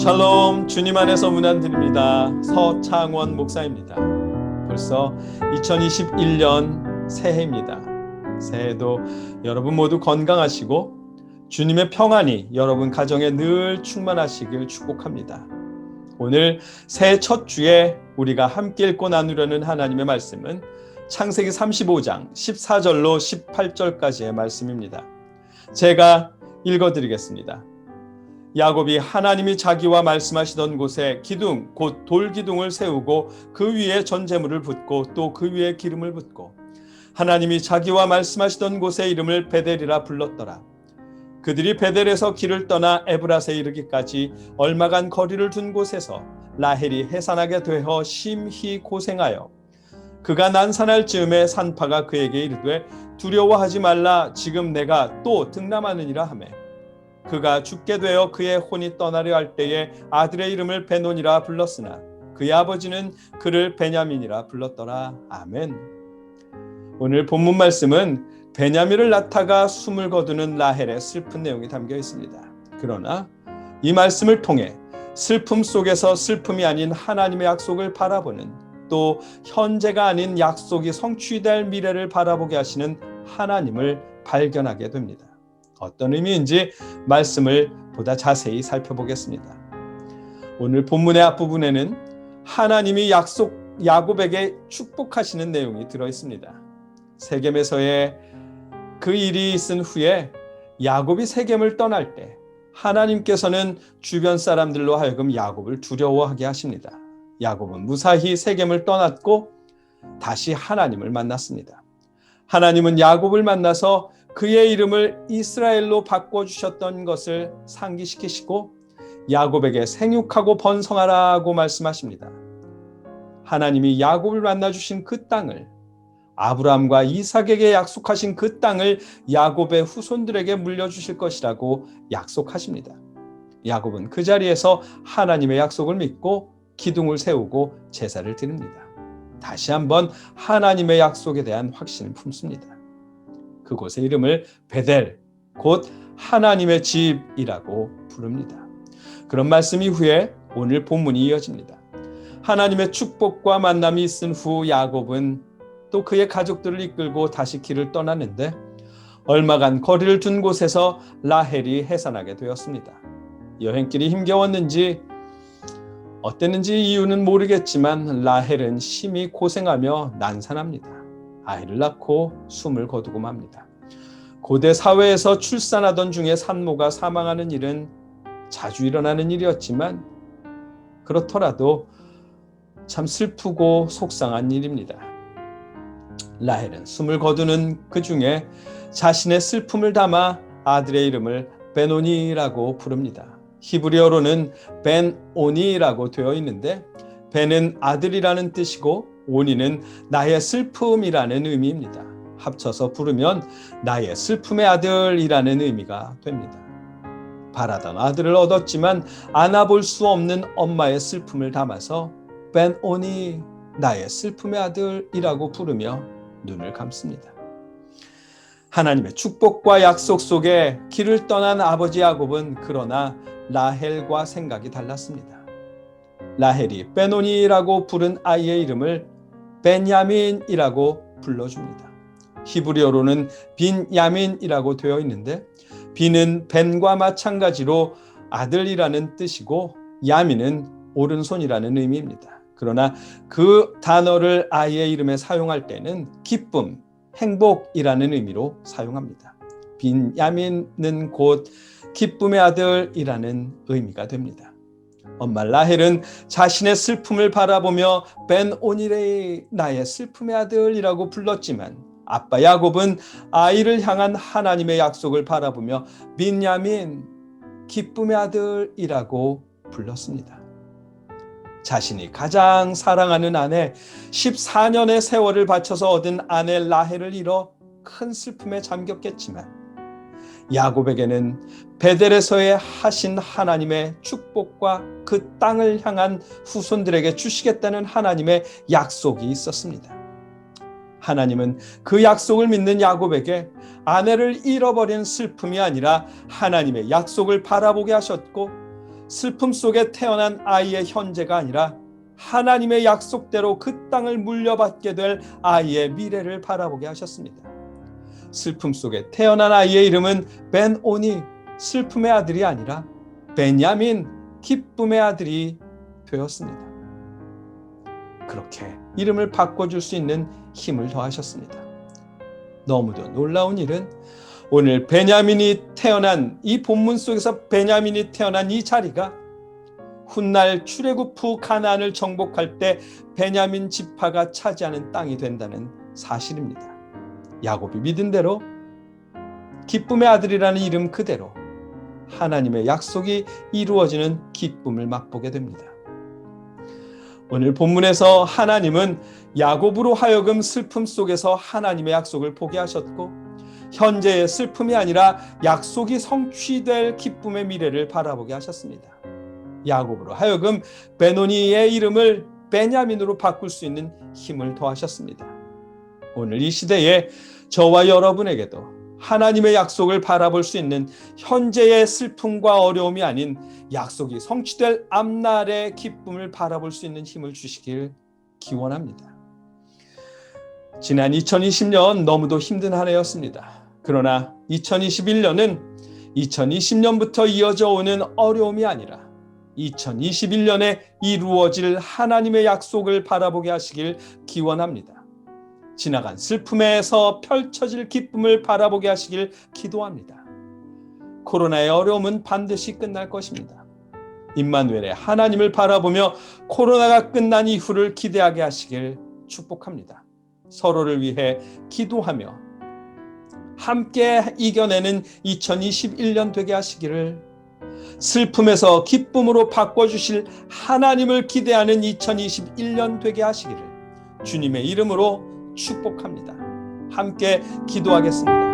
샬롬, 주님 안에서 문안드립니다. 서창원 목사입니다. 벌써 2021년 새해입니다. 새해도 여러분 모두 건강하시고 주님의 평안이 여러분 가정에 늘 충만하시길 축복합니다. 오늘 새해 첫 주에 우리가 함께 읽고 나누려는 하나님의 말씀은 창세기 35장 14절로 18절까지의 말씀입니다. 제가 읽어드리겠습니다. 야곱이 하나님이 자기와 말씀하시던 곳에 기둥 곧 돌기둥을 세우고 그 위에 전제물을 붓고 또 그 위에 기름을 붓고 하나님이 자기와 말씀하시던 곳의 이름을 베델이라 불렀더라. 그들이 베델에서 길을 떠나 에브라스에 이르기까지 얼마간 거리를 둔 곳에서 라헬이 해산하게 되어 심히 고생하여 그가 난산할 즈음에 산파가 그에게 이르되 두려워하지 말라, 지금 내가 또 등남하느니라 하매 그가 죽게 되어 그의 혼이 떠나려 할 때에 아들의 이름을 베논이라 불렀으나 그의 아버지는 그를 베냐민이라 불렀더라. 아멘. 오늘 본문 말씀은 베냐민을 낳다가 숨을 거두는 라헬의 슬픈 내용이 담겨 있습니다. 그러나 이 말씀을 통해 슬픔 속에서 슬픔이 아닌 하나님의 약속을 바라보는, 또 현재가 아닌 약속이 성취될 미래를 바라보게 하시는 하나님을 발견하게 됩니다. 어떤 의미인지 말씀을 보다 자세히 살펴보겠습니다. 오늘 본문의 앞부분에는 하나님이 야곱에게 축복하시는 내용이 들어있습니다. 세겜에서의 그 일이 있은 후에 야곱이 세겜을 떠날 때 하나님께서는 주변 사람들로 하여금 야곱을 두려워하게 하십니다. 야곱은 무사히 세겜을 떠났고 다시 하나님을 만났습니다. 하나님은 야곱을 만나서 그의 이름을 이스라엘로 바꿔주셨던 것을 상기시키시고 야곱에게 생육하고 번성하라고 말씀하십니다. 하나님이 야곱을 만나주신 그 땅을, 아브라함과 이삭에게 약속하신 그 땅을 야곱의 후손들에게 물려주실 것이라고 약속하십니다. 야곱은 그 자리에서 하나님의 약속을 믿고 기둥을 세우고 제사를 드립니다. 다시 한번 하나님의 약속에 대한 확신을 품습니다. 그곳의 이름을 베델, 곧 하나님의 집이라고 부릅니다. 그런 말씀 이후에 오늘 본문이 이어집니다. 하나님의 축복과 만남이 있은 후 야곱은 또 그의 가족들을 이끌고 다시 길을 떠났는데 얼마간 거리를 둔 곳에서 라헬이 해산하게 되었습니다. 여행길이 힘겨웠는지 어땠는지 이유는 모르겠지만 라헬은 심히 고생하며 난산합니다. 아이를 낳고 숨을 거두고 맙니다. 고대 사회에서 출산하던 중에 산모가 사망하는 일은 자주 일어나는 일이었지만 그렇더라도 참 슬프고 속상한 일입니다. 라헬은 숨을 거두는 그 중에 자신의 슬픔을 담아 아들의 이름을 베논이라고 부릅니다. 히브리어로는 벤오니라고 되어 있는데 벤은 아들이라는 뜻이고 오니는 나의 슬픔이라는 의미입니다. 합쳐서 부르면 나의 슬픔의 아들이라는 의미가 됩니다. 바라던 아들을 얻었지만 안아볼 수 없는 엄마의 슬픔을 담아서 벤오니, 나의 슬픔의 아들이라고 부르며 눈을 감습니다. 하나님의 축복과 약속 속에 길을 떠난 아버지 야곱은 그러나 라헬과 생각이 달랐습니다. 라헬이 베논이라고 부른 아이의 이름을 베냐민이라고 불러줍니다. 히브리어로는 빈야민이라고 되어 있는데 빈은 벤과 마찬가지로 아들이라는 뜻이고 야민은 오른손이라는 의미입니다. 그러나 그 단어를 아이의 이름에 사용할 때는 기쁨, 행복이라는 의미로 사용합니다. 빈야민은 곧 기쁨의 아들이라는 의미가 됩니다. 엄마 라헬은 자신의 슬픔을 바라보며 벤오니레이, 나의 슬픔의 아들이라고 불렀지만 아빠 야곱은 아이를 향한 하나님의 약속을 바라보며 빈야민, 기쁨의 아들이라고 불렀습니다. 자신이 가장 사랑하는 아내, 14년의 세월을 바쳐서 얻은 아내 라헬을 잃어 큰 슬픔에 잠겼겠지만 야곱에게는 베델에서의 하신 하나님의 축복과 그 땅을 향한 후손들에게 주시겠다는 하나님의 약속이 있었습니다. 하나님은 그 약속을 믿는 야곱에게 아내를 잃어버린 슬픔이 아니라 하나님의 약속을 바라보게 하셨고 슬픔 속에 태어난 아이의 현재가 아니라 하나님의 약속대로 그 땅을 물려받게 될 아이의 미래를 바라보게 하셨습니다. 슬픔 속에 태어난 아이의 이름은 벤오니, 슬픔의 아들이 아니라 베냐민, 기쁨의 아들이 되었습니다. 그렇게 이름을 바꿔줄 수 있는 힘을 더하셨습니다. 너무도 놀라운 일은 오늘 베냐민이 태어난 이 본문 속에서 베냐민이 태어난 이 자리가 훗날 출애굽 후 가나안을 정복할 때 베냐민 지파가 차지하는 땅이 된다는 사실입니다. 야곱이 믿은 대로 기쁨의 아들이라는 이름 그대로 하나님의 약속이 이루어지는 기쁨을 맛보게 됩니다. 오늘 본문에서 하나님은 야곱으로 하여금 슬픔 속에서 하나님의 약속을 보게 하셨고 현재의 슬픔이 아니라 약속이 성취될 기쁨의 미래를 바라보게 하셨습니다. 야곱으로 하여금 베노니의 이름을 베냐민으로 바꿀 수 있는 힘을 더하셨습니다. 오늘 이 시대에 저와 여러분에게도 하나님의 약속을 바라볼 수 있는 현재의 슬픔과 어려움이 아닌 약속이 성취될 앞날의 기쁨을 바라볼 수 있는 힘을 주시길 기원합니다. 지난 2020년 너무도 힘든 한 해였습니다. 그러나 2021년은 2020년부터 이어져 오는 어려움이 아니라 2021년에 이루어질 하나님의 약속을 바라보게 하시길 기원합니다. 지나간 슬픔에서 펼쳐질 기쁨을 바라보게 하시길 기도합니다. 코로나의 어려움은 반드시 끝날 것입니다. 임마누엘의 하나님을 바라보며 코로나가 끝난 이후를 기대하게 하시길 축복합니다. 서로를 위해 기도하며 함께 이겨내는 2021년 되게 하시기를, 슬픔에서 기쁨으로 바꿔주실 하나님을 기대하는 2021년 되게 하시기를 주님의 이름으로 축복합니다. 함께 기도하겠습니다.